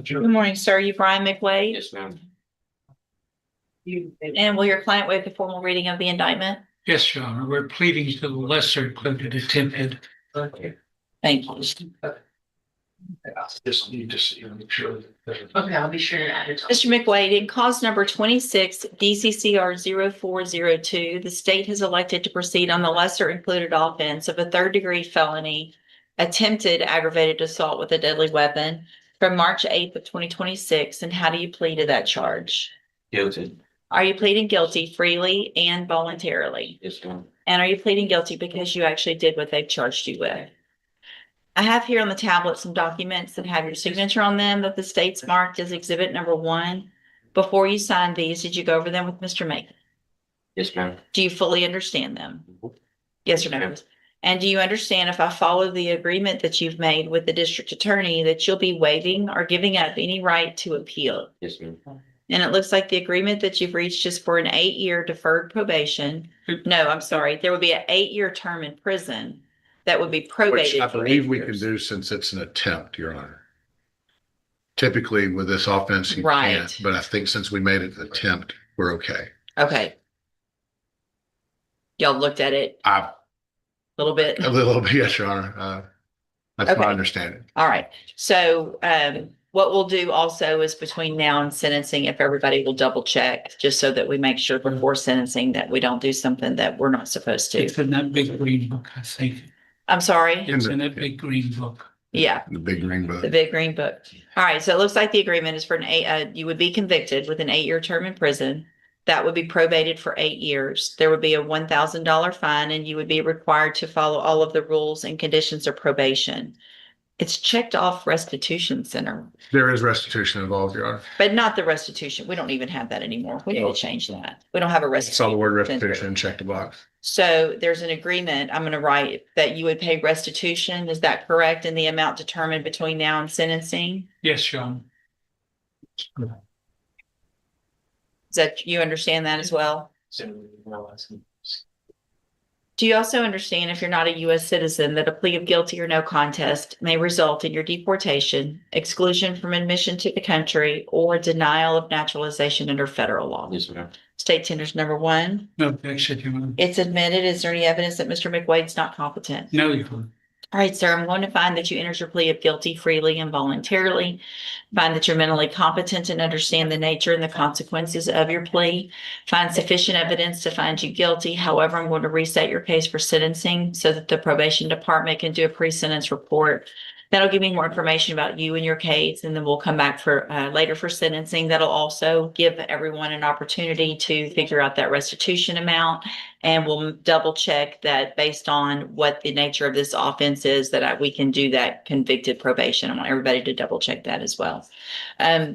Good morning, sir. You Brian McWade? Yes, ma'am. And will your client waive the formal reading of the indictment? Yes, Your Honor, we're pleading to the lesser included attempted. Thank you. Just need to see, make sure. Okay, I'll be sure to add it. Mr. McWade, in cause number 26 DCCR 0402, the state has elected to proceed on the lesser included offense of a third-degree felony, attempted aggravated assault with a deadly weapon from March 8th of 2026. And how do you plead to that charge? Guilty. Are you pleading guilty freely and voluntarily? Yes, ma'am. And are you pleading guilty because you actually did what they've charged you with? I have here on the tablet some documents that have your signature on them that the state's marked as exhibit number 1. Before you signed these, did you go over them with Mr. Macon? Yes, ma'am. Do you fully understand them? Yes or no? And do you understand, if I follow the agreement that you've made with the district attorney, that you'll be waiving or giving up any right to appeal? Yes, ma'am. And it looks like the agreement that you've reached is for an 8-year deferred probation. No, I'm sorry. There would be an 8-year term in prison that would be probated. Which I for believe 8 we years. can do since it's an attempt, Your Honor. Typically with this offense, you Right. can't, but I think since we made it an attempt, we're okay. Okay. Y'all looked at it A a little bit. little bit, yes, Your Honor. That's Okay. my understanding. All right. So what we'll do also is between now and sentencing, if everybody will double check, just so that we make sure before sentencing that we don't do something that we're not supposed to. It's in that big green book, I think. I'm sorry. It's in that big green book. Yeah. The big green The book. big green book. All right, so it looks like the agreement is for an 8, you would be convicted with an 8-year term in prison. That would be probated for 8 years. There would be a $1,000 fine, and you would be required to follow all of the rules and conditions of probation. It's checked off restitution center, There is restitution involved, Your Honor. but not the restitution. We don't even have that anymore. We need to change that. We don't have a Saw the word restitution. restitution and check the box. So there's an agreement. I'm going to write that you would pay restitution. Is that correct? In the amount determined between now and sentencing? Yes, Sean. Is that, you understand that as well? Do you also understand, if you're not a U.S. citizen, that a plea of guilty or no contest may result in your deportation, exclusion from admission to the country, or denial of naturalization under federal law? Yes, ma'am. State tenders number 1. No objection, Your Honor. It's admitted. Is there any evidence that Mr. McWade's not competent? No, Your Honor. All right, sir, I'm going to find that you entered your plea of guilty freely and voluntarily. Find that you're mentally competent and understand the nature and the consequences of your plea. Find sufficient evidence to find you guilty. However, I'm going to reset your case for sentencing so that the probation department can do a pre-sentence report. That'll give me more information about you and your case, and then we'll come back for later for sentencing. That'll also give everyone an opportunity to figure out that restitution amount, and we'll double check that based on what the nature of this offense is, that we can do that convicted probation. I want everybody to double check that as well.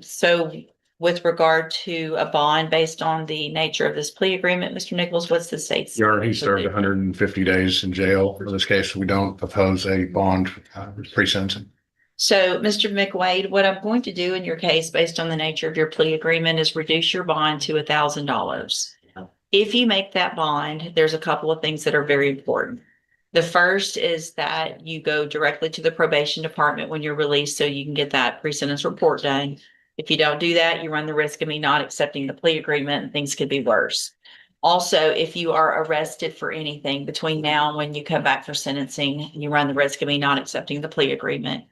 So with regard to a bond based on the nature of this plea agreement, Mr. Nichols, what's the state's? Your Honor, he served 150 days in jail. For this case, we don't propose a bond pre-sentencing. So, Mr. McWade, what I'm going to do in your case, based on the nature of your plea agreement, is reduce your bond to $1,000. If you make that bond, there's a couple of things that are very important. The first is that you go directly to the probation department when you're released so you can get that pre-sentence report done. If you don't do that, you run the risk of me not accepting the plea agreement, and things could be worse. Also, if you are arrested for anything between now and when you come back for sentencing, you run the risk of me not accepting the plea agreement.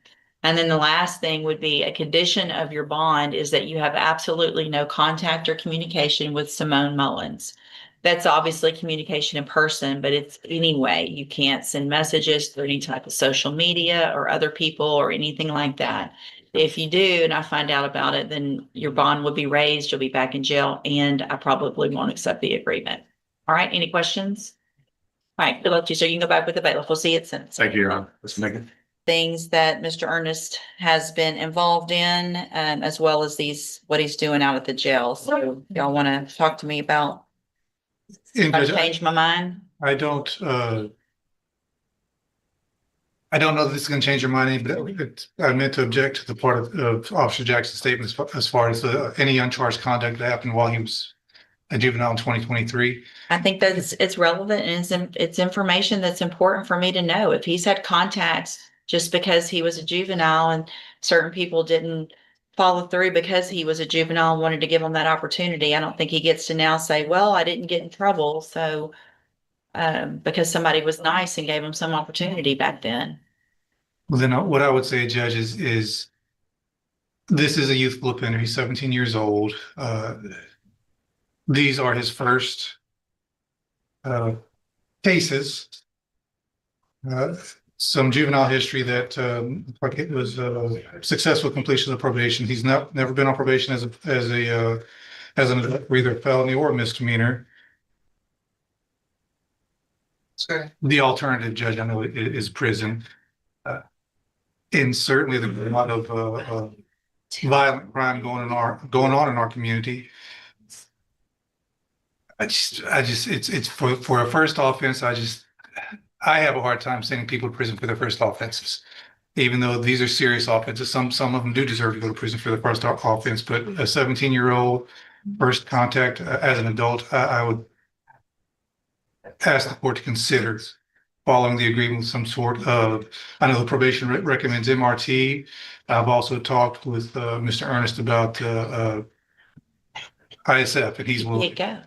And then the last thing would be, a condition of your bond is that you have absolutely no contact or communication with Simone Mullins. That's obviously communication in person, but it's anyway, you can't send messages through any type of social media or other people or anything like that. If you do, and I find out about it, then your bond will be raised, you'll be back in jail, and I probably won't accept the agreement. All right, any questions? All right, good luck to you, sir. You can go back with the bailiff. We'll see you at sentencing. Thank you, Your Honor. Let's make it. Things that Mr. Ernest has been involved in, as well as what he's doing out at the jail. So y'all want to talk to me about how to change my mind? I don't know that this is going to change your mind, but I meant to object to the part of Officer Jackson's statement as far as any uncharged conduct that happened while he was a juvenile in 2023. I think that it's relevant, and it's information that's important for me to know. If he's had contacts just because he was a juvenile and certain people didn't follow through because he was a juvenile and wanted to give him that opportunity. I don't think he gets to now say, well, I didn't get in trouble, so because somebody was nice and gave him some opportunity back then. Well, then what I would say, Judge, is this is a youthful offender. He's 17 years old. These are his first cases. Some juvenile history that like it was successful completion of probation. He's never been on probation as an either felony or misdemeanor. Sure. The alternative, Judge, I know is prison. And certainly there's a lot of violent crime going on in our community. It's for a first offense. I have a hard time sending people to prison for their first offenses, even though these are serious offenses. Some of them do deserve to go to prison for their first offense, but a 17-year-old first contact as an adult, I would ask the court to consider following the agreement with some sort of, I know the probation recommends MRT. I've also talked with Mr. Ernest about ISF, and he's Here willing. you go.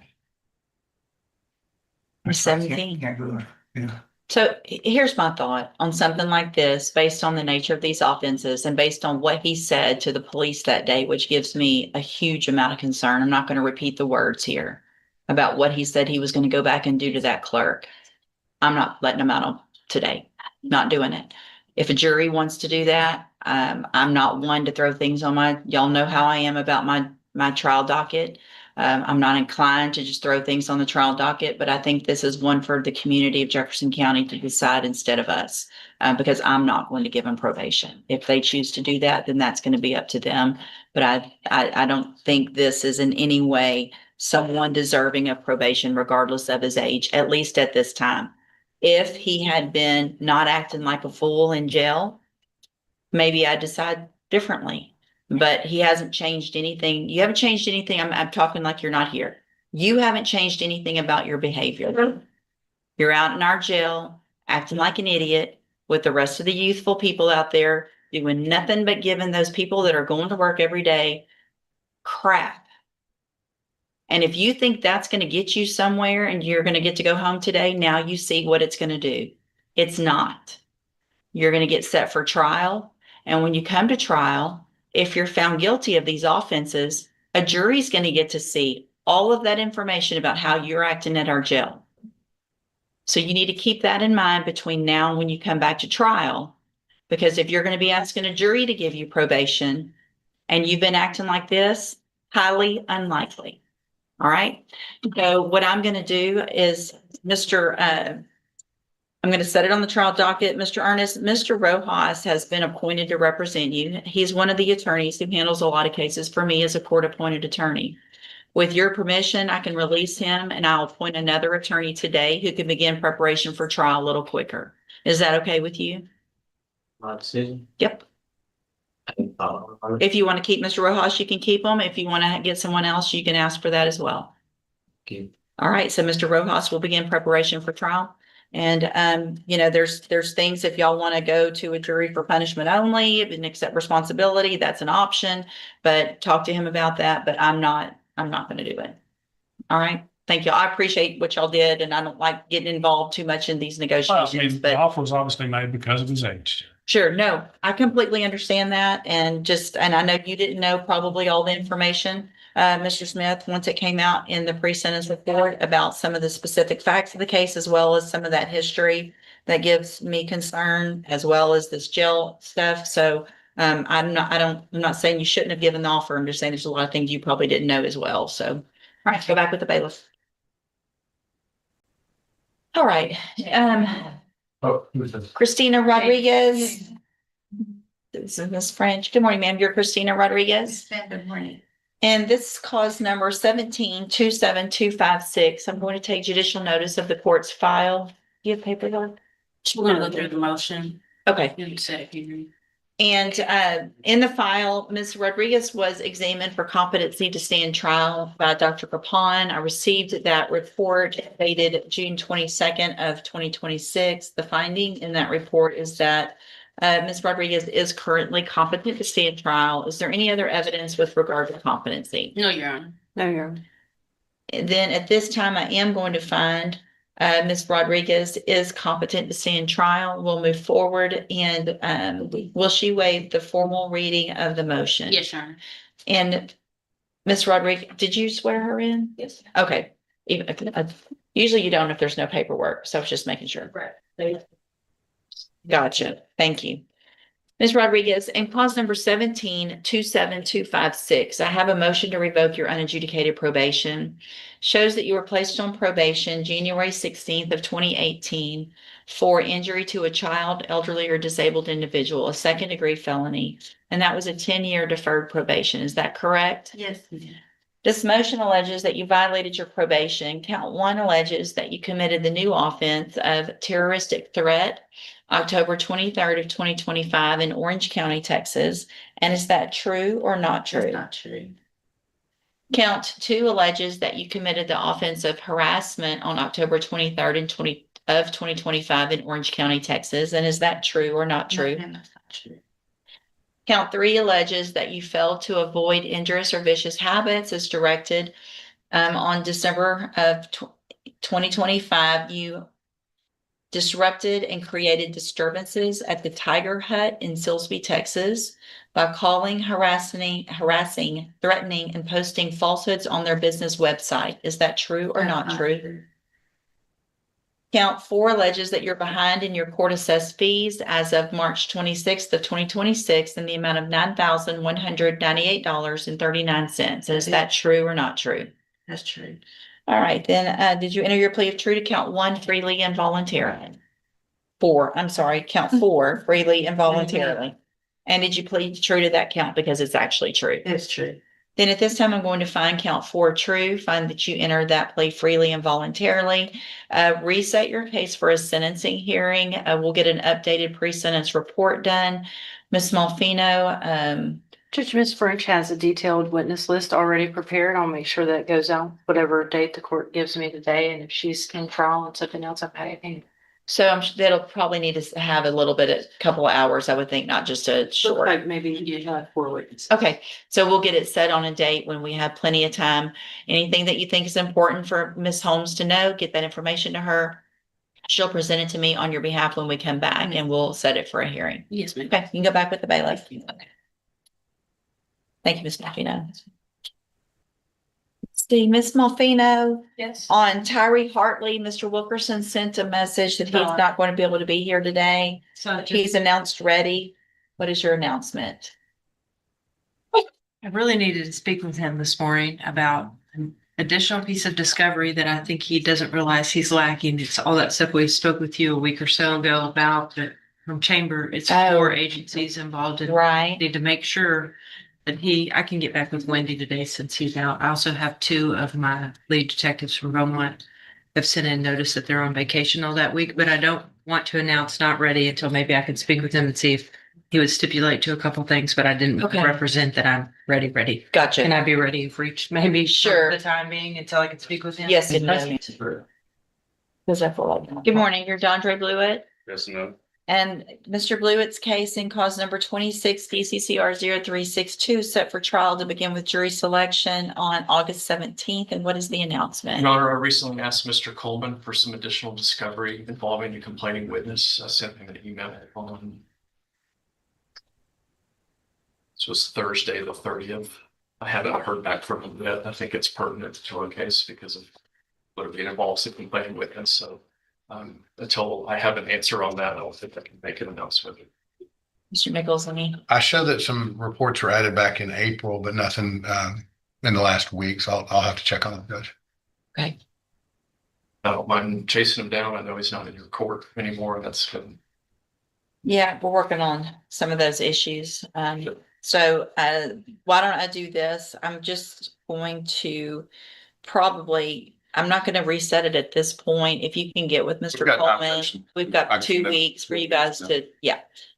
17. Can't go there. Yeah. So here's my thought on something like this, based on the nature of these offenses and based on what he said to the police that day, which gives me a huge amount of concern. I'm not going to repeat the words here about what he said he was going to go back and do to that clerk. I'm not letting him out on today, not doing it. If a jury wants to do that, I'm not one to throw things on y'all know how I am about my trial docket. I'm not inclined to just throw things on the trial docket, but I think this is one for the community of Jefferson County to decide instead of us, because I'm not going to give them probation. If they choose to do that, then that's going to be up to them. But I don't think this is in any way someone deserving of probation, regardless of his age, at least at this time. If he had been not acting like a fool in jail, maybe I'd decide differently. But he hasn't changed anything. You haven't changed anything. I'm talking like you're not here. You haven't changed anything about your behavior. You're out in our jail, acting like an idiot with the rest of the youthful people out there, doing nothing but giving those people that are going to work every day crap. And if you think that's going to get you somewhere and you're going to get to go home today, now you see what it's going to do. It's not. You're going to get set for trial. And when you come to trial, if you're found guilty of these offenses, a jury's going to get to see all of that information about how you're acting at our jail. So you need to keep that in mind between now and when you come back to trial, because if you're going to be asking a jury to give you probation and you've been acting like this, highly unlikely. All right. So what I'm going to do is I'm going to set it on the trial docket. Mr. Ernest, Mr. Rojas has been appointed to represent you. He's one of the attorneys who handles a lot of cases for me as a court-appointed attorney. With your permission, I can release him and I'll appoint another attorney today who can begin preparation for trial a little quicker. Is that okay with you? My decision. Yep. If you want to keep Mr. Rojas, you can keep him. If you want to get someone else, you can ask for that as well. Okay. All right. So Mr. Rojas will begin preparation for trial. And, there's things, if y'all want to go to a jury for punishment only and accept responsibility, that's an option, but talk to him about that. But I'm not going to do it. All right. Thank you. I appreciate what y'all did. And I don't like getting involved too much in these Well, I negotiations, mean, the but offer was obviously made because of his age. sure. No, I completely understand that. And I know you didn't know probably all the information, Mr. Smith, once it came out in the pre-sentence report about some of the specific facts of the case, as well as some of that history that gives me concern, as well as this jail stuff. So I'm not saying you shouldn't have given the offer. I'm just saying there's a lot of things you probably didn't know as well. So, all right, go back with the bailiff. All right. Christina Rodriguez. This is Miss French. Good morning, ma'am. You're Christina Rodriguez. Good morning. And this is cause number 17-27256. I'm going to take judicial notice of the court's file. Do you have paper there? We're gonna go through the motion Okay. in a second. And in the file, Ms. Rodriguez was examined for competency to stand trial by Dr. Capon. I received that report dated June 22nd of 2026. The finding in that report is that Ms. Rodriguez is currently competent to stand trial. Is there any other evidence with regard to competency? No, Your Honor. No, Your Honor. Then at this time, I am going to find Ms. Rodriguez is competent to stand trial. We'll move forward and will she waive the formal reading of the motion? Yes, Your Honor. And Ms. Rodriguez, did you swear her in? Yes. Okay. Usually you don't if there's no paperwork, so I was just making sure. Right. Gotcha. Thank you. Ms. Rodriguez, in clause number 17-27256, I have a motion to revoke your unadjudicated probation. Shows that you were placed on probation January 16th of 2018 for injury to a child, elderly, or disabled individual, a second-degree felony, and that was a 10-year deferred probation. Is that correct? Yes. This motion alleges that you violated your probation. Count 1 alleges that you committed the new offense of terroristic threat, October 23rd of 2025 in Orange County, Texas. And is that true or not true? That's not true. Count 2 alleges that you committed the offense of harassment on October 23rd of 2025 in Orange County, Texas. And is that true or not true? No, that's not true. Count 3 alleges that you failed to avoid injurious or vicious habits as directed on December of 2025. You disrupted and created disturbances at the Tiger Hut in Silsbee, Texas by calling, harassing, threatening, and posting falsehoods on their business website. Is that true or not true? Count 4 alleges that you're behind in your court assessed fees as of March 26th of 2026 in the amount of $9,198.39. Is that true or not true? That's true. All right, then, did you enter your plea of true to count 1 freely and voluntarily? Count 4 freely and voluntarily. And did you plead true to that count because it's actually true? It's true. Then at this time, I'm going to find count 4 true, find that you entered that plea freely and voluntarily. Reset your case for a sentencing hearing. We'll get an updated pre-sentence report done. Ms. Malfino, Judge, Ms. French has a detailed witness list already prepared. I'll make sure that goes out whatever date the court gives me today. And if she's in trial and something else, I'm paying. so that'll probably need to have a little bit, a couple of hours, I would think, not just a short. Like maybe you have 4 witnesses. Okay, so we'll get it set on a date when we have plenty of time. Anything that you think is important for Ms. Holmes to know, get that information to her. She'll present it to me on your behalf when we come back and we'll set it for a hearing. Yes, ma'am. Okay, you can go back with the bailiff. Thank you. Okay. Thank you, Ms. Malfino. See, Ms. Malfino, Yes. on Tyree Hartley, Mr. Wilkerson sent a message that he's not going to be able to be here today. So He's announced ready. What is your announcement? I really needed to speak with him this morning about an additional piece of discovery that I think he doesn't realize he's lacking. It's all that stuff we spoke with you a week or so ago about, but from Chamber, it's Oh. 4 agencies involved and Right. need to make sure that I can get back with Wendy today since he's out. I also have 2 of my lead detectives from Beaumont have sent in notice that they're on vacation all that week, but I don't want to announce not ready until maybe I can speak with him and see if he would stipulate to a couple things, but I didn't Okay. represent that I'm ready. Can Gotcha. I be ready if reached maybe Sure. for the time being until I can speak with him? Yes, it Okay. does. Good morning, you're Dondre Blewett. Yes, no. And Mr. Blewett's case in cause number 26 DCCR 0362 set for trial to begin with jury selection on August 17th. And what is the announcement? Your Honor, I recently asked Mr. Coleman for some additional discovery involving a complaining witness. I sent him an email on. This was Thursday, the 30th. I haven't heard back from him yet. I think it's pertinent to our case because of what it involves a complaining witness. So until I have an answer on that, I don't think I can make an announcement. Mr. Mickelson. I show that some reports were added back in April, but nothing in the last week. So I'll have to check on that, Judge. Okay. I don't mind chasing him down. I know he's not in your court anymore. That's been. Yeah, we're working on some of those issues. So why don't I do this? I'm just going to I'm not going to reset it at this point. If you can get with Mr. got Coleman, nomination. we've I got can 2 do that. weeks for you guys to,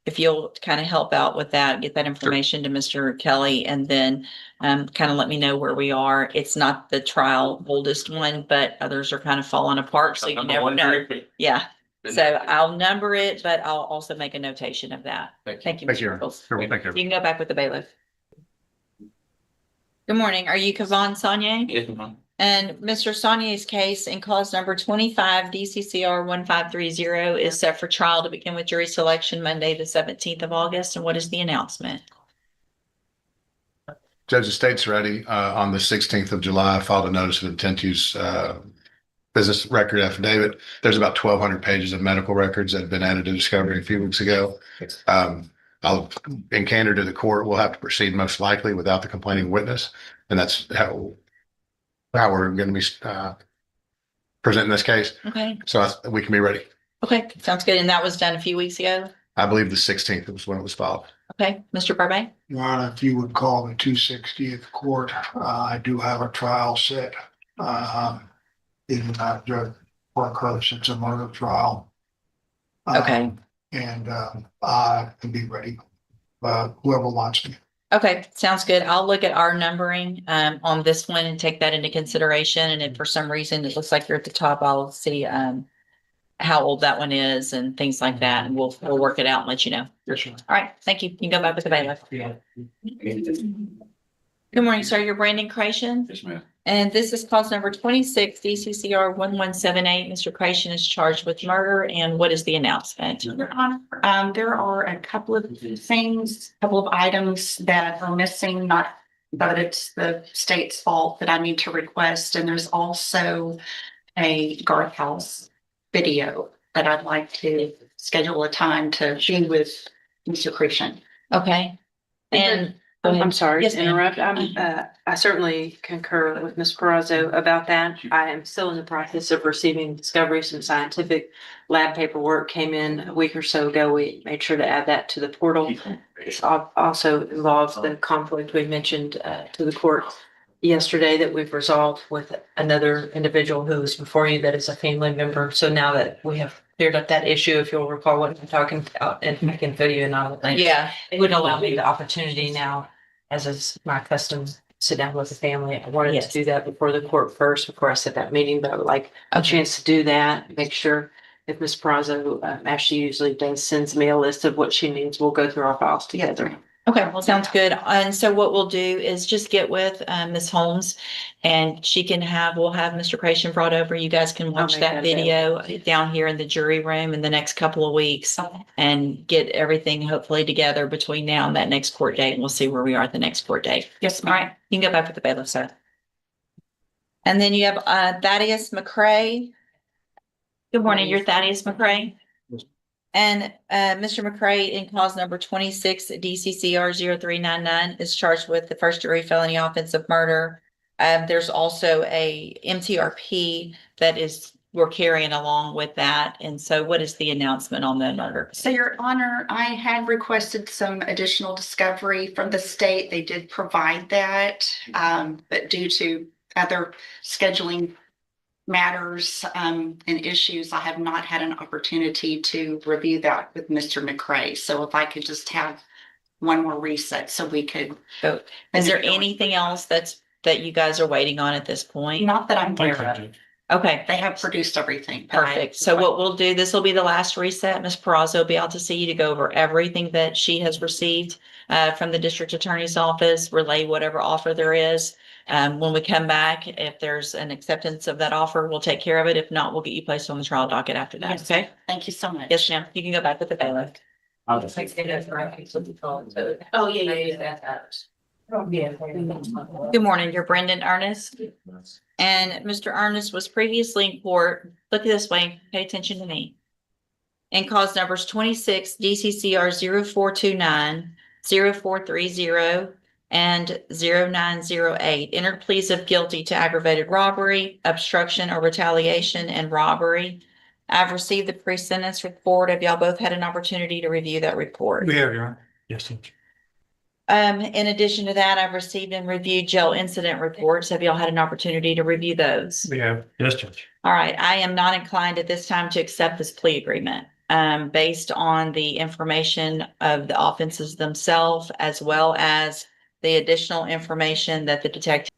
if you'll kind of help out with that, get that information to Mr. Kelly and then kind of let me know where we are. It's not the trial oldest one, but others are kind of falling apart. So you never know. Yeah. So I'll number it, but I'll also make a notation of that. Thank you. Thank you, Thank Mr. you. Nichols. Sure, thank you. You can go back with the bailiff. Good morning. Are you Kavon Saunier? Yes, ma'am. And Mr. Saunier's case in cause number 25 DCCR 1530 is set for trial to begin with jury selection Monday, the 17th of August. And what is the announcement? Judge, the state's ready. On the 16th of July, I filed a notice of intent to use business record affidavit. There's about 1,200 pages of medical records that have been added to discovery a few weeks ago. I'll, in candor to the court, we'll have to proceed most likely without the complaining witness. And that's how we're going to be presenting this case. Okay. So we can be ready. Okay. Sounds good. And that was done a few weeks ago. I believe the 16th was when it was filed. Okay. Mr. Burbank? Your Honor, if you would call the 260th court, I do have a trial set. Even not Judge Raquel, it's a murder trial. Okay. And I can be ready, whoever wants me. Okay. Sounds good. I'll look at our numbering on this one and take that into consideration. And if for some reason it looks like you're at the top, I'll see how old that one is and things like that. And we'll work it out and let you know. Yes, sir. All right. Thank you. You can go back with the bailiff. Yeah. Good morning, sir. You're Brandon Creation. Yes, ma'am. And this is cause number 26 DCCR 1178. Mr. Creation is charged with murder. And what is the announcement? Your Honor, there are a couple of things, couple of items that are missing, not that it's the state's fault that I need to request. And there's also a guardhouse video that I'd like to schedule a time to be with Mr. Creation. Okay. And I'm sorry Yes, to ma'am. interrupt. I certainly concur with Ms. Perazzo about that. I am still in the process of receiving discovery. Some scientific lab paperwork came in a week or so ago. We made sure to add that to the portal. This also involves the conflict we mentioned to the court yesterday that we've resolved with another individual who was before you that is a family member. So now that we have cleared up that issue, if you'll recall what I'm talking about, and I can fill you in on it. yeah, It would allow me the opportunity now, as is my custom, sit down with the family. I wanted Yes. to do that before the court first, before I set that meeting, but I would like a Okay. chance to do that. Make sure if Ms. Prazo, as she usually does, sends me a list of what she needs, we'll go through our files together. Okay, well, sounds good. And so what we'll do is just get with Ms. Holmes and we'll have Mr. Creation brought over. You guys can watch make that that video down here in the jury room in the next couple of weeks and get everything hopefully together between now and that next court date. And we'll see where we are at the next court date. Yes, All right, you can go back with the bailiff, sir. And then you have Thaddeus McCray. Good morning, you're Thaddeus McCray. And Mr. McCray in cause number 26 DCCR 0399 is charged with the first degree felony offense of murder. There's also a MTRP that we're carrying along with that. And so what is the announcement on the murder? So, Your Honor, I had requested some additional discovery from the state. They did provide that, but due to other scheduling matters and issues, I have not had an opportunity to review that with Mr. McCray. So if I could just have one more reset so we could. So is there anything else that you guys are waiting on at this point? Not that I'm Thank aware you, of. Judge. Okay. They have produced everything. but I- Perfect. So what we'll do, this will be the last reset. Ms. Perazzo will be out to see you to go over everything that she has received from the district attorney's office, relay whatever offer there is. When we come back, if there's an acceptance of that offer, we'll take care of it. If not, we'll get you placed on the trial docket after that. Yes, Okay? thank you so much. Yes, ma'am. You can go back with the bailiff. Oh, yeah. Good morning. You're Brendan Ernest. And Mr. Ernest was previously in court. Look this way. Pay attention to me. In cause numbers 26 DCCR 0429, 0430, and 0908. Entered pleas of guilty to aggravated robbery, obstruction or retaliation, and robbery. I've received the pre-sentence report. Have y'all both had an opportunity to review that report? We have, Your Honor. Yes, Judge. In addition to that, I've received and reviewed jail incident reports. Have y'all had an opportunity to review those? We have. Yes, Judge. All right, I am not inclined at this time to accept this plea agreement, based on the information of the offenses themselves, as well as the additional information that the detective.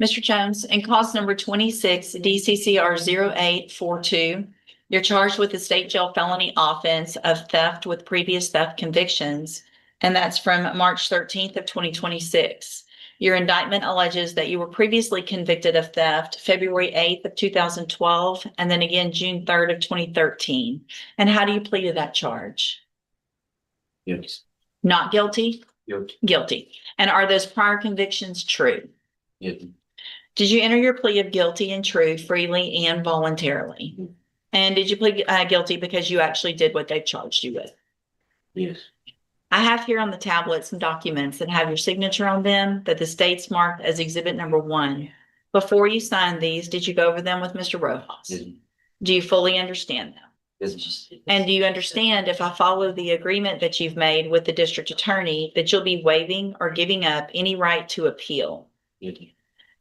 Mr. Jones, in cause number 26 DCCR 0842, You're charged with the state jail felony offense of theft with previous theft convictions, and that's from March 13th of 2026. Your indictment alleges that you were previously convicted of theft February 8th of 2012, and then again June 3rd of 2013. And how do you plead to that charge? Yes. Not guilty? Guilty. Guilty. And are those prior convictions true? Yes. Did you enter your plea of guilty and true freely and voluntarily? And did you plead guilty because you actually did what they charged you with? Yes. I have here on the tablet some documents that have your signature on them that the state's marked as exhibit number 1. Before you signed these, did you go over them with Mr. Rojas? Yes. Do you fully understand them? Yes. And do you understand if I follow the agreement that you've made with the district attorney that you'll be waiving or giving up any right to appeal? Yes.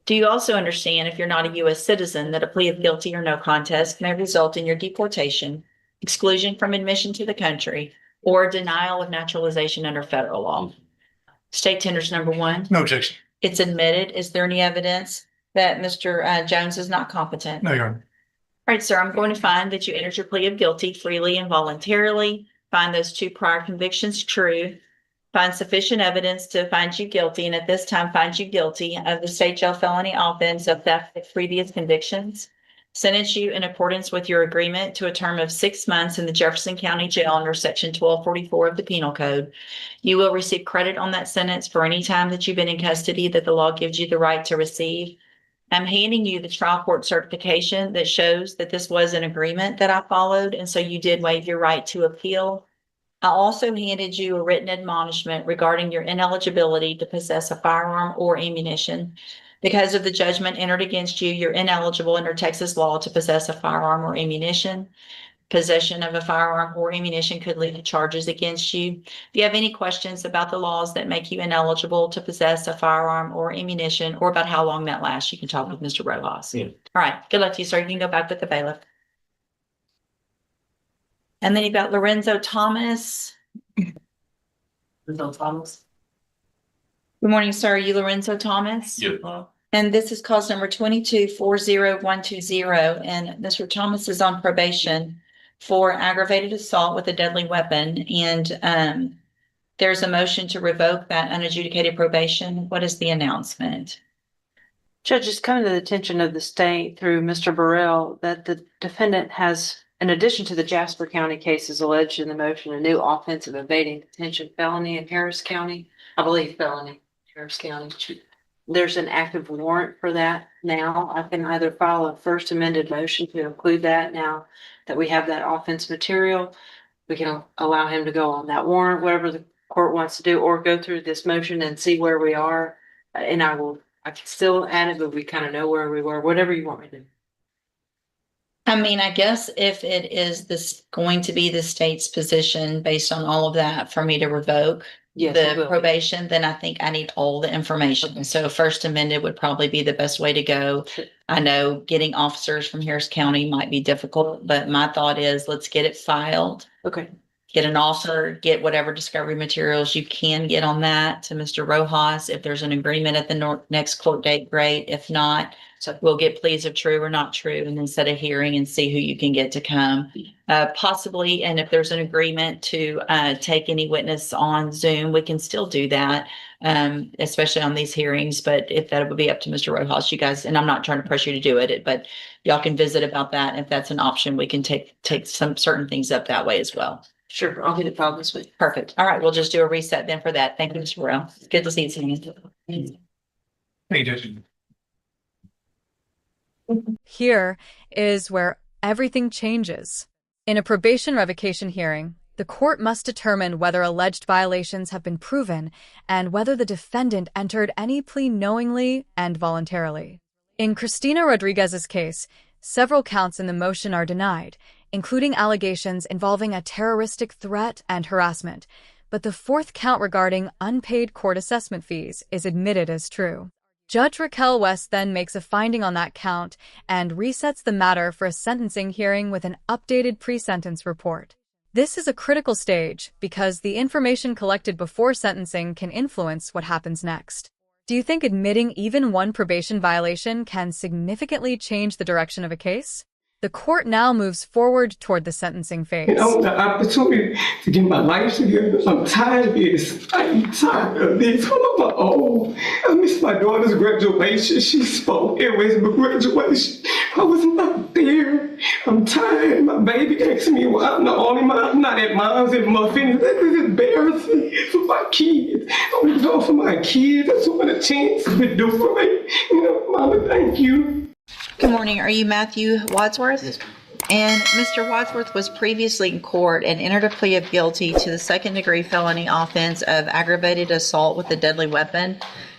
Do you also understand if you're not a U.S. citizen that a plea of guilty or no contest may result in your deportation, exclusion from admission to the country, or denial of naturalization under federal law? State tenders number 1. No objection. It's admitted. Is there any evidence that Mr. Jones is not competent? No, Your Honor. All right, sir, I'm going to find that you entered your plea of guilty freely and voluntarily, find those 2 prior convictions true, find sufficient evidence to find you guilty, and at this time find you guilty of the state jail felony offense of theft with previous convictions, sentence you in accordance with your agreement to a term of 6 months in the Jefferson County Jail under Section 1244 of the Penal Code. You will receive credit on that sentence for any time that you've been in custody that the law gives you the right to receive. I'm handing you the trial court certification that shows that this was an agreement that I followed, and so you did waive your right to appeal. I also handed you a written admonishment regarding your ineligibility to possess a firearm or ammunition. Because of the judgment entered against you, you're ineligible under Texas law to possess a firearm or ammunition. Possession of a firearm or ammunition could lead to charges against you. If you have any questions about the laws that make you ineligible to possess a firearm or ammunition, or about how long that lasts, you can talk with Mr. Rojas. Yeah. All right, good luck to you, sir. You can go back with the bailiff. And then you've got Lorenzo Thomas. Lorenzo Thomas. Good morning, sir. Are you Lorenzo Thomas? Yeah. And this is cause number 2240120. And Mr. Thomas is on probation for aggravated assault with a deadly weapon. And there's a motion to revoke that unadjudicated probation. What is the announcement? Judge, it's coming to the attention of the state through Mr. Burrell that the defendant has, in addition to the Jasper County cases alleged in the motion, a new offense of evading detention felony in Harris County. I believe felony, Harris County. There's an active warrant for that now. I can either file a first amended motion to include that now that we have that offense material. We can allow him to go on that warrant, whatever the court wants to do, or go through this motion and see where we are. And I can still add it, but we kind of know where we were, whatever you want me to do. I mean, I guess if it is this going to be the state's position based on all of that for me to revoke Yes, it the will. probation, then I think I need all the information. So first amended would probably be the best way to go. I know getting officers from Harris County might be difficult, but my thought is let's get it filed, Okay. get an offer, get whatever discovery materials you can get on that to Mr. Rojas. If there's an agreement at the next court date, great. If not, so we'll get pleas of true or not true and then set a hearing and see who you can get to come. Possibly, and if there's an agreement to take any witness on Zoom, we can still do that, especially on these hearings. But if that would be up to Mr. Rojas, you guys, and I'm not trying to pressure you to do it, but y'all can visit about that. If that's an option, we can take some certain things up that way as well. Sure, I'll get it filed this week. Perfect. All right, we'll just do a reset then for that. Thank you, Mr. Burrell. It's good to see you tonight. Thank you, Judge. Here is where everything changes. In a probation revocation hearing, the court must determine whether alleged violations have been proven and whether the defendant entered any plea knowingly and voluntarily. In Cristina Rodriguez's case, several counts in the motion are denied, including allegations involving a terroristic threat and harassment, but the fourth count regarding unpaid court assessment fees is admitted as true. Judge Raquel West then makes a finding on that count and resets the matter for a sentencing hearing with an updated pre-sentence report. This is a critical stage because the information collected before sentencing can influence what happens next. Do you think admitting even one probation violation can significantly change the direction of a case? The court now moves forward toward the sentencing phase. And I want the opportunity to get my life together. I'm tired of this. I'm tired of this. I'm old. I missed my daughter's graduation. She spoke at Westbrook graduation. I was not there. I'm tired. My baby asking me why I'm the only mom. I'm not at mom's and muffin. This is embarrassing for my kids. I want to go for my kids. That's what a chance to do for me. You know, Mama, thank you. Good morning. Are you Matthew Wadsworth? Yes. And Mr. Wadsworth was previously in court and entered a plea of guilty to the second-degree felony offense of aggravated assault with a deadly weapon.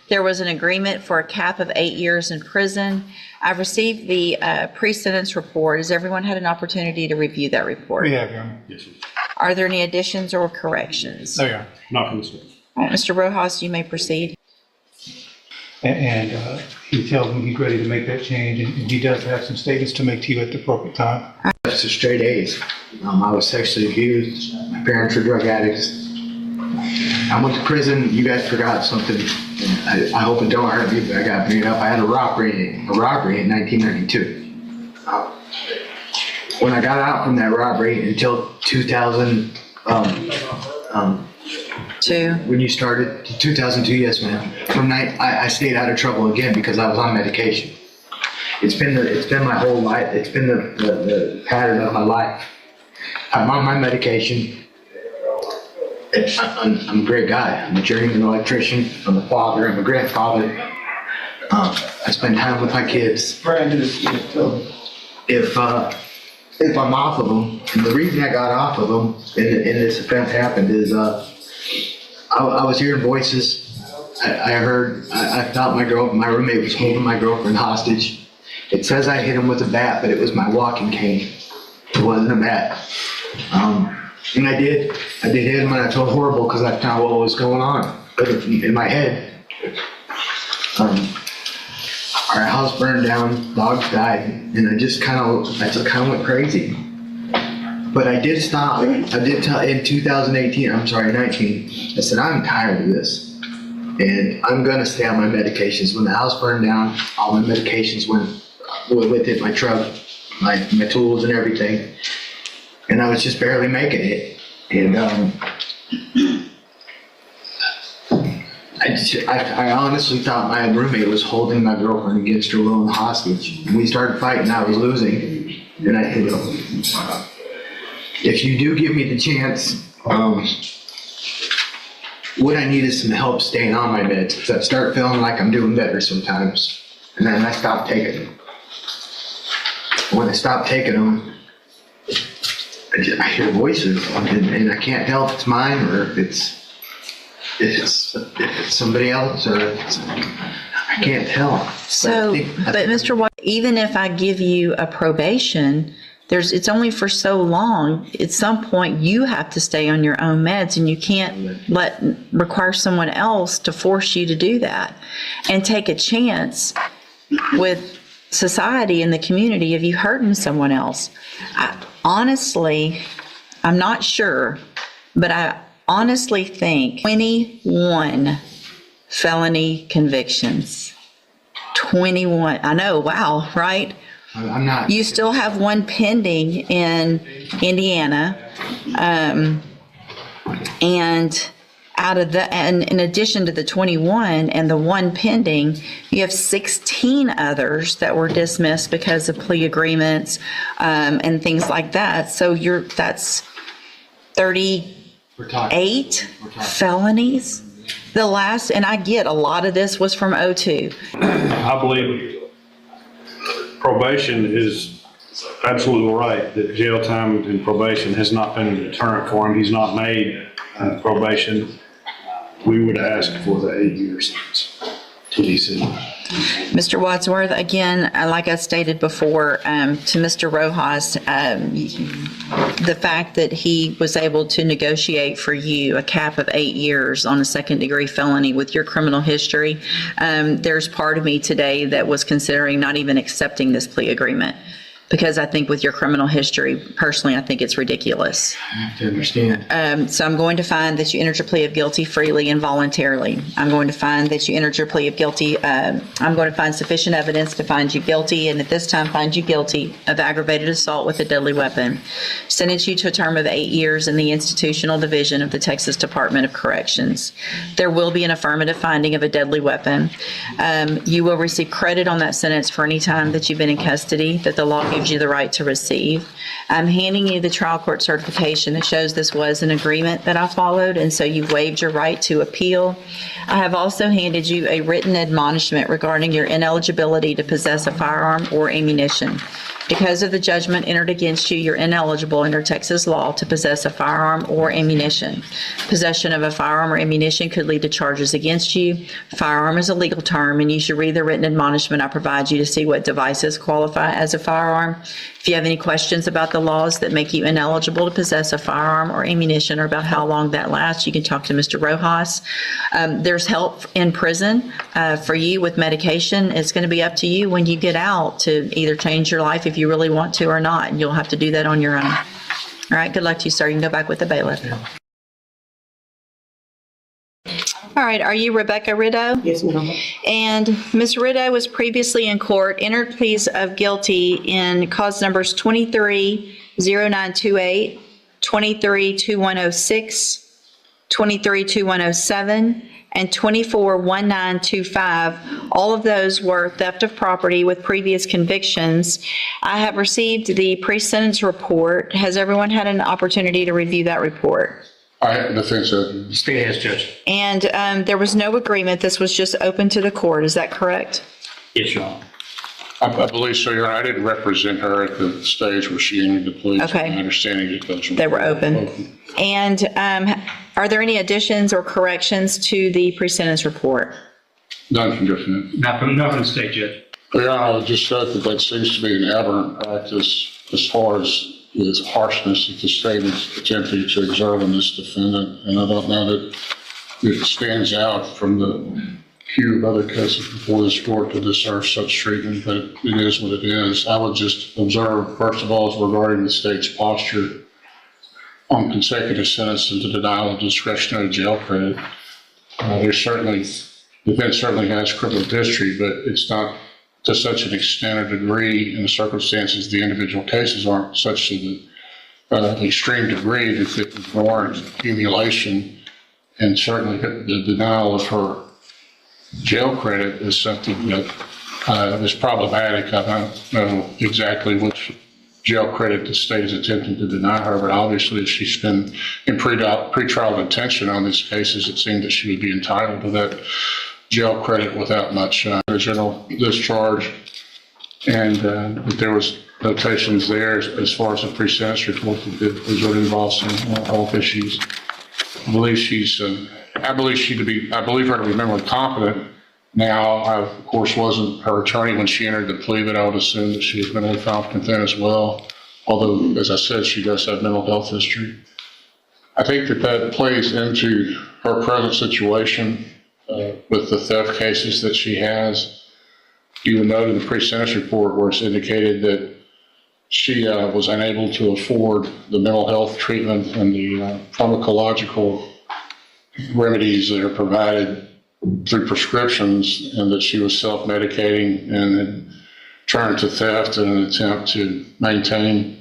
There was an agreement for a cap of 8 years in prison. I've received the pre-sentence report. Has everyone had an opportunity to review that report? We have, Your Honor. Yes, sir. Are there any additions or corrections? There you are. Not from this one. All right, Mr. Rojas, you may proceed. And he tells me he's ready to make that change, and he does have some statements to make to you at the appropriate time. It's a straight A's. I was sexually abused. My parents were drug addicts. I went to prison. You guys forgot something. I hope it don't hurt me, but I got beat up. I had a robbery in 1992. When I got out from that robbery until 2000, when you started, 2002, yes, ma'am. I stayed out of trouble again because I was on medication. It's been my whole life. It's been the pattern of my life. I'm on my medication. I'm a great guy. I'm a journeyman electrician. I'm a father. I'm a grandfather. I spend time with my kids. If I'm off of them, and the reason I got off of them and this offense happened is I was hearing voices. I thought my roommate was holding my girlfriend hostage. It says I hit him with a bat, but it was my walking cane. It wasn't a bat. And I did hit him, and I felt horrible because I found what was going on in my head. Our house burned down, dogs died, and I just kind of went crazy. But I did stop. I did tell in 19. I said, I'm tired of this, and I'm gonna stay on my medications. When the house burned down, all my medications went with it, my truck, my tools and everything, and I was just barely making it. And I honestly thought my roommate was holding my girlfriend against her will and hostage. When we started fighting, I was losing, and I hit him. If you do give me the chance, what I need is some help staying on my meds, because I start feeling like I'm doing better sometimes, and then I stop taking them. When I stop taking them, I hear voices, and I can't tell if it's mine or if it's somebody else, or I can't tell. So, but Mr. White, even if I give you a probation, it's only for so long. At some point, you have to stay on your own meds, and you can't require someone else to force you to do that and take a chance with society and the community of you hurting someone else. Honestly, I'm not sure, but I honestly think 21 felony convictions. 21. I know, wow, right? I'm not. You still have one pending in Indiana. And out of the, and in addition to the 21 and the one pending, you have 16 others that were dismissed because of plea agreements, and things like that. So that's 38 felonies. The last, and I get a lot of this was from 02. I believe probation is absolutely right, that jail time and probation has not been a deterrent for him. He's not made probation. We would ask for the 8 years to DC. Mr. Wadsworth, again, like I stated before, to Mr. Rojas, the fact that he was able to negotiate for you a cap of 8 years on a second-degree felony with your criminal history, there's part of me today that was considering not even accepting this plea agreement because I think with your criminal history, personally, I think it's ridiculous. I have to understand. So I'm going to find that you entered your plea of guilty freely and voluntarily. I'm going to find that you entered your plea of guilty. I'm going to find sufficient evidence to find you guilty, and at this time find you guilty of aggravated assault with a deadly weapon. Sentence you to a term of 8 years in the institutional division of the Texas Department of Corrections. There will be an affirmative finding of a deadly weapon. You will receive credit on that sentence for any time that you've been in custody that the law gives you the right to receive. I'm handing you the trial court certification that shows this was an agreement that I followed, and so you've waived your right to appeal. I have also handed you a written admonishment regarding your ineligibility to possess a firearm or ammunition. Because of the judgment entered against you, you're ineligible under Texas law to possess a firearm or ammunition. Possession of a firearm or ammunition could lead to charges against you. Firearm is a legal term, and you should read the written admonishment I provide you to see what devices qualify as a firearm. If you have any questions about the laws that make you ineligible to possess a firearm or ammunition, or about how long that lasts, you can talk to Mr. Rojas. There's help in prison for you with medication. It's going to be up to you when you get out to either change your life if you really want to or not, and you'll have to do that on your own. All right, good luck to you, sir. You can go back with the bailiff. All right, are you Rebecca Rideau? Yes, ma'am. And Ms. Rideau was previously in court, entered pleas of guilty in cause numbers 230928, 232106, 232107, and 241925. All of those were theft of property with previous convictions. I have received the pre-sentence report. Has everyone had an opportunity to review that report? I think so. State has, Judge. And there was no agreement. This was just open to the court. Is that correct? Yes, Your Honor. I believe so, Your Honor. I didn't represent her at the stage where she entered the plea. Okay. My understanding is that They were open. And are there any additions or corrections to the pre-sentence report? None from different. Not from the state, Judge. Your Honor, I would just say that seems to be an aberrant practice as far as the harshness that the state is attempting to exert on this defendant. And I don't know that it stands out from the queue of other cases before this court to deserve such treatment, but it is what it is. I would just observe, first of all, as regarding the state's posture on consecutive sentence and the denial of discretionary jail credit. The defense certainly has criminal history, but it's not to such an extent or degree in the circumstances. The individual cases aren't such to the extreme degree that it would warrant accumulation, and certainly the denial of her jail credit is something that is problematic. I don't know exactly which jail credit the state is attempting to deny her, but obviously if she's been in pretrial detention on these cases, it seemed that she would be entitled to that jail credit without much original discharge. And there was notations there as far as the pre-sentence report that would involve some health issues. I believe her to be mentally competent. Now, I, of course, wasn't her attorney when she entered the plea, but I would assume that she has been competent then as well. Although, as I said, she does have mental health history. I think that plays into her present situation with the theft cases that she has. You will note in the pre-sentence report where it's indicated that she was unable to afford the mental health treatment and the pharmacological remedies that are provided through prescriptions, and that she was self-medicating and had turned to theft in an attempt to maintain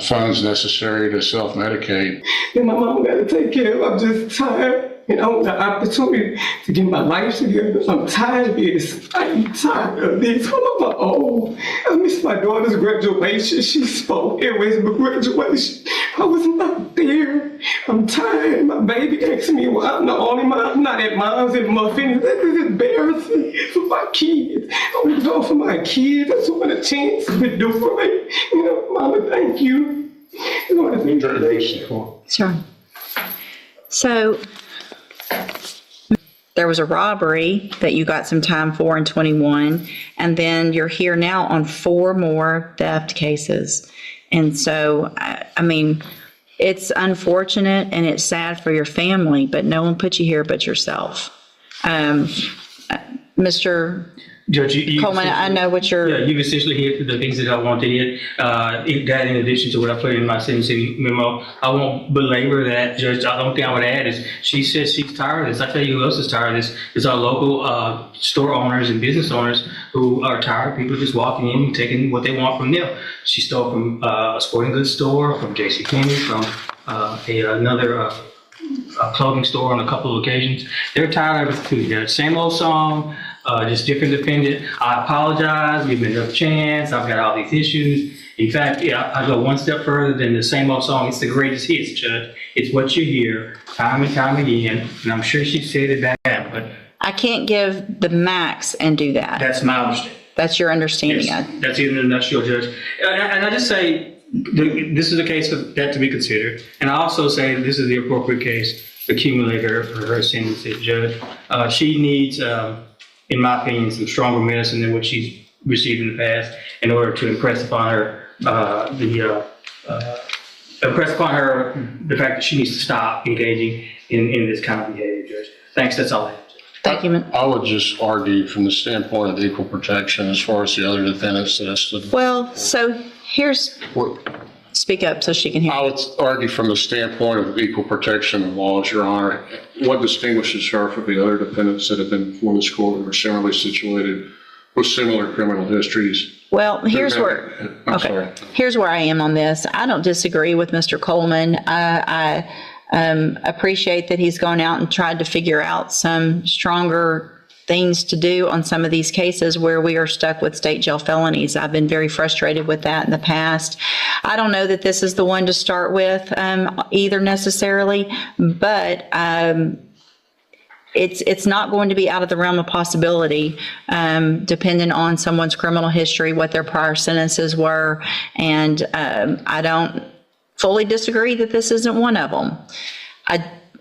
funds necessary to self-medicate. And my mom got to take care of. I'm just tired. And I want the opportunity to get my life together. I'm tired of this. I'm tired of this. I miss my daughter's graduation. She spoke at Westbrook graduation. I was not there. I'm tired. My baby asked me why I'm the only mom. I'm not at mom's and muffins. This is embarrassing for my kids. I want to do it for my kids. That's what a chance to do for me. Mama, thank you. I want to thank you. Sure. So there was a robbery that you got some time for in 21, and then you're here now on 4 more theft cases. And so, I mean, it's unfortunate and it's sad for your family, but no one put you here but yourself. Mr. Judge, Coleman, I know what yeah, you're, you've essentially hit the things that I want to hit. That in addition to what I put in my sentencing memo, I won't belabor that, Judge. The only thing I would add is she says she's tired of this. I tell you who else is tired of this. It's our local store owners and business owners who are tired of people just walking in and taking what they want from them. She stole from a sporting goods store, from JCPenney, from another clothing store on a couple of occasions. They're tired of it too. They're the same old song. Just different defendant. I apologize. Give me another chance. I've got all these issues. In fact, yeah, I go one step further than the same old song. It's the greatest hits, Judge. It's what you hear time and time again. And I'm sure she said it back, but I can't give the max and do that. that's my understanding. That's your understanding. Yes, that's it in a nutshell, Judge. And I just say this is a case for that to be considered. And I also say this is the appropriate case to accumulate her for her sentence, Judge. She needs, in my opinion, some stronger medicine than what she's received in the past in order to impress upon her the fact that she needs to stop engaging in this kind of behavior, Judge. Thanks, that's all I have. Thank you. I would just argue from the standpoint of equal protection as far as the other defendants listed. Well, so here's, speak up so she can hear. I would argue from the standpoint of equal protection of laws, Your Honor, what distinguishes her from the other defendants that have been before this court and are similarly situated with similar criminal histories? Well, here's where I am on this. I don't disagree with Mr. Coleman. I appreciate that he's gone out and tried to figure out some stronger things to do on some of these cases where we are stuck with state jail felonies. I've been very frustrated with that in the past. I don't know that this is the one to start with either necessarily, but it's not going to be out of the realm of possibility, depending on someone's criminal history, what their prior sentences were, and I don't fully disagree that this isn't one of them.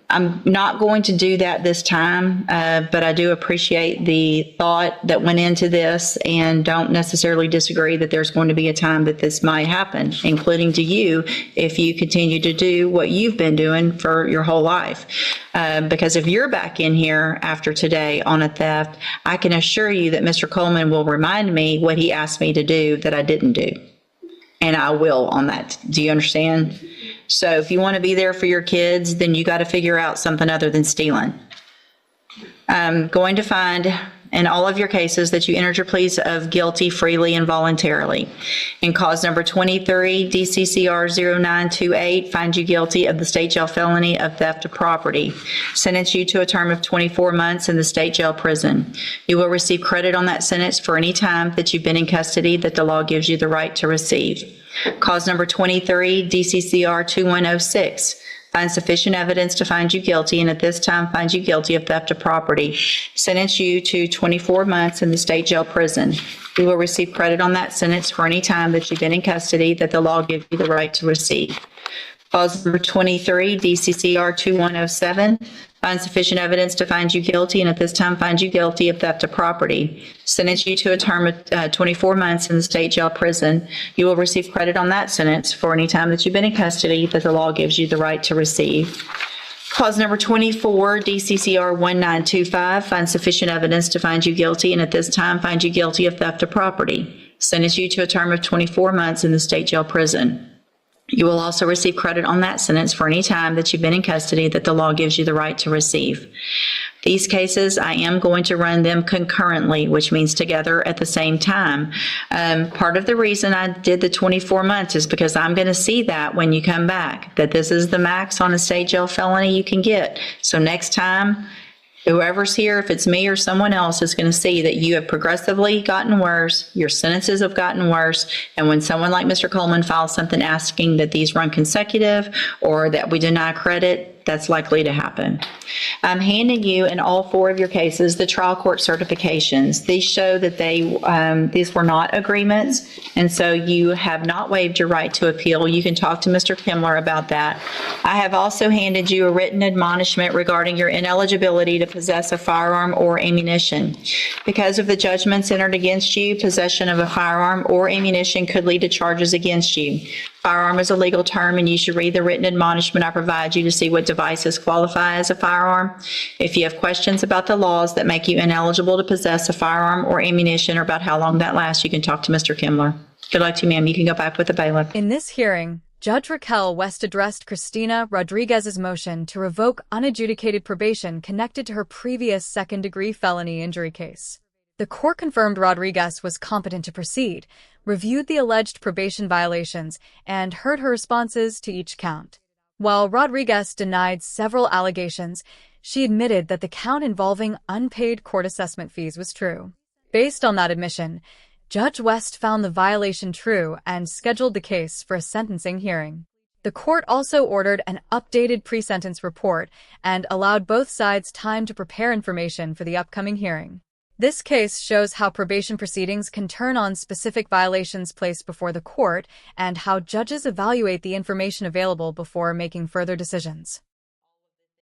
I'm not going to do that this time, but I do appreciate the thought that went into this and don't necessarily disagree that there's going to be a time that this might happen, including to you if you continue to do what you've been doing for your whole life. Because if you're back in here after today on a theft, I can assure you that Mr. Coleman will remind me what he asked me to do that I didn't do. And I will on that. Do you understand? So if you want to be there for your kids, then you got to figure out something other than stealing. I'm going to find in all of your cases that you entered your pleas of guilty freely and voluntarily. In cause number 23, DCCR 0928, find you guilty of the state jail felony of theft of property. Sentence you to a term of 24 months in the state jail prison. You will receive credit on that sentence for any time that you've been in custody that the law gives you the right to receive. Cause number 23, DCCR 2106. Find sufficient evidence to find you guilty, and at this time find you guilty of theft of property. Sentence you to 24 months in the state jail prison. You will receive credit on that sentence for any time that you've been in custody that the law gives you the right to receive. Clause number 23, DCCR 2107. Find sufficient evidence to find you guilty, and at this time find you guilty of theft of property. Sentence you to a term of 24 months in the state jail prison. You will receive credit on that sentence for any time that you've been in custody that the law gives you the right to receive. Clause number 24, DCCR 1925. Find sufficient evidence to find you guilty, and at this time find you guilty of theft of property. Sentence you to a term of 24 months in the state jail prison. You will also receive credit on that sentence for any time that you've been in custody that the law gives you the right to receive. These cases, I am going to run them concurrently, which means together at the same time. Part of the reason I did the 24 months is because I'm going to see that when you come back, that this is the max on a state jail felony you can get. So next time, whoever's here, if it's me or someone else, is going to see that you have progressively gotten worse, your sentences have gotten worse, and when someone like Mr. Coleman files something asking that these run consecutive or that we deny credit, that's likely to happen. I'm handing you in all four of your cases the trial court certifications. These show that these were not agreements, and so you have not waived your right to appeal. You can talk to Mr. Kimler about that. I have also handed you a written admonishment regarding your ineligibility to possess a firearm or ammunition. Because of the judgments entered against you, possession of a firearm or ammunition could lead to charges against you. Firearm is a legal term, and you should read the written admonishment I provide you to see what devices qualify as a firearm. If you have questions about the laws that make you ineligible to possess a firearm or ammunition or about how long that lasts, you can talk to Mr. Kimler. Good luck to you, ma'am. You can go back with the bailiff. In this hearing, Judge Raquel West addressed Christina Rodriguez's motion to revoke unadjudicated probation connected to her previous second-degree felony injury case. The court confirmed Rodriguez was competent to proceed, reviewed the alleged probation violations, and heard her responses to each count. While Rodriguez denied several allegations, she admitted that the count involving unpaid court assessment fees was true. Based on that admission, Judge West found the violation true and scheduled the case for a sentencing hearing. The court also ordered an updated pre-sentence report and allowed both sides time to prepare information for the upcoming hearing. This case shows how probation proceedings can turn on specific violations placed before the court and how judges evaluate the information available before making further decisions.